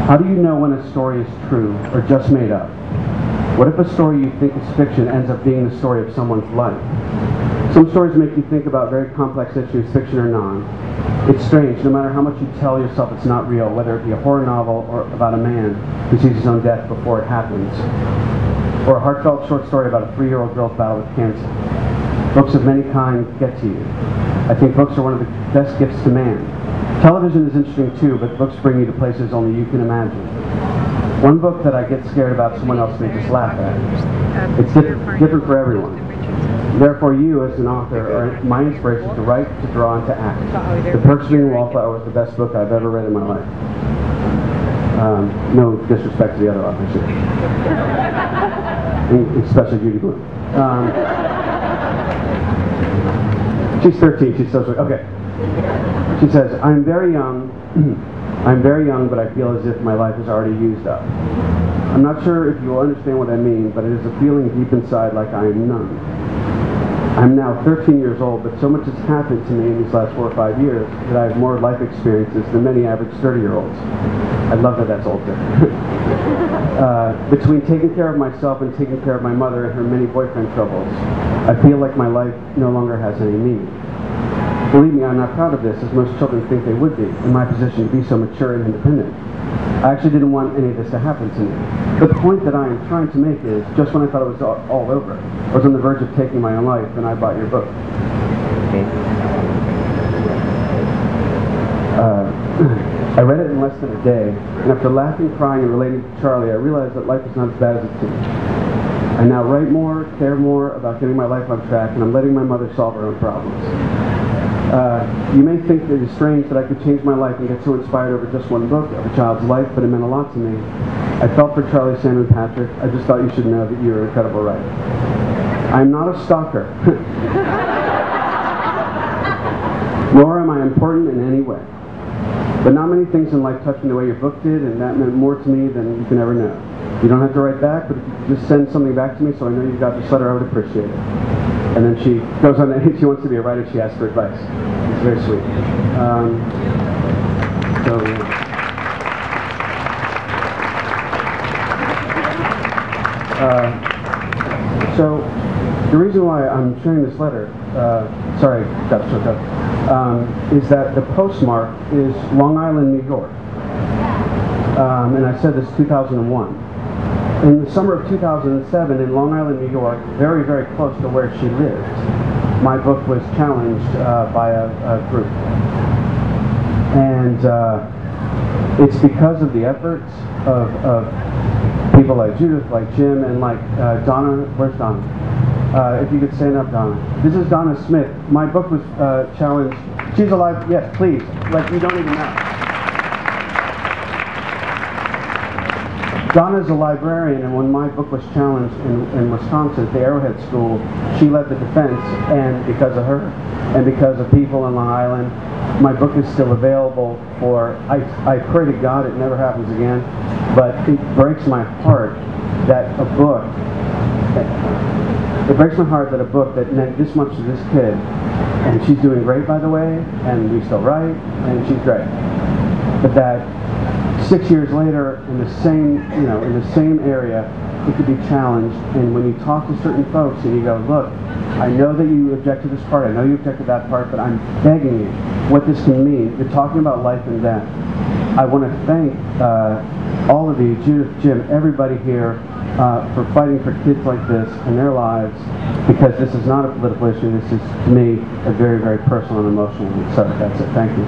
How do you know when a story is true or just made up? What if a story you think is fiction ends up being the story of someone's life? Some stories make you think about very complex issues, fiction or non. It's strange, no matter how much you tell yourself it's not real, whether it be a horror novel or about a man who sees his own death before it happens, or a heartfelt short story about a 3-year-old girl's battle with cancer. Books of many kinds get to you. I think books are one of the best gifts to man. Television is interesting too, but books bring you to places only you can imagine. One book that I get scared about someone else may just laugh at. It's different for everyone. Therefore, you, as an author, are my inspiration to write, to draw, and to act. The Perks of Being a Wallflower was the best book I've ever read in my life. No disrespect to the other authors here. Especially Judy Blume. She's 13, she's so sweet. Okay. She says, I'm very young, but I feel as if my life is already used up. I'm not sure if you will understand what I mean, but it is a feeling deep inside like I am numb. I'm now 13 years old, but so much has happened to me in these last 4 or 5 years that I have more life experiences than many average 30-year-olds. I love that that's older. Between taking care of myself and taking care of my mother and her many boyfriend troubles, I feel like my life no longer has any meaning. Believe me, I'm not proud of this, as most children think they would be, in my position to be so mature and independent. I actually didn't want any of this to happen to me. But the point that I am trying to make is, just when I thought it was all over, I was on the verge of taking my own life, and I bought your book. I read it in less than a day, and after laughing, crying, and relating to Charlie, I realized that life is not as bad as it seems. I now write more, care more about getting my life on track, and I'm letting my mother solve her own problems. You may think that it is strange that I could change my life and get so inspired over just one book of a child's life, but it meant a lot to me. I felt for Charlie, Sam, and Patrick. I just thought you should know that you're an incredible writer. I'm not a stalker, nor am I important in any way. But not many things in life touch me the way your book did, and that meant more to me than you can ever know. You don't have to write back, but if you could just send something back to me so I know you got this letter, I would appreciate it. And then she goes on, if she wants to be a writer, she asks for advice. It's very sweet. So the reason why I'm sharing this letter, sorry, got choked up, is that the postmark is Long Island, New York. And I said this 2001. In the summer of 2007 in Long Island, New York, very, very close to where she lived, my book was challenged by a group. And it's because of the efforts of people like Judith, like Jim, and like Donna. Where's Donna? If you could stand up, Donna. This is Donna Smith. My book was challenged. She's alive. Yes, please. Like, you don't even know. Donna's a librarian, and when my book was challenged in Wisconsin at the Arrowhead School, she led the defense, and because of her, and because of people in Long Island, my book is still available for, I pray to God it never happens again, but it breaks my heart that a book, that meant this much to this kid, and she's doing great, by the way, and we still write, and she's great, but that 6 years later, in the same area, it could be challenged. And when you talk to certain folks and you go, look, I know that you object to this part, I know you object to that part, but I'm begging you what this can mean. You're talking about life and death. I want to thank all of you, Judith, Jim, everybody here, for fighting for kids like this and their lives, because this is not a political issue. This is, to me, a very, very personal and emotional one. So that's it. Thank you.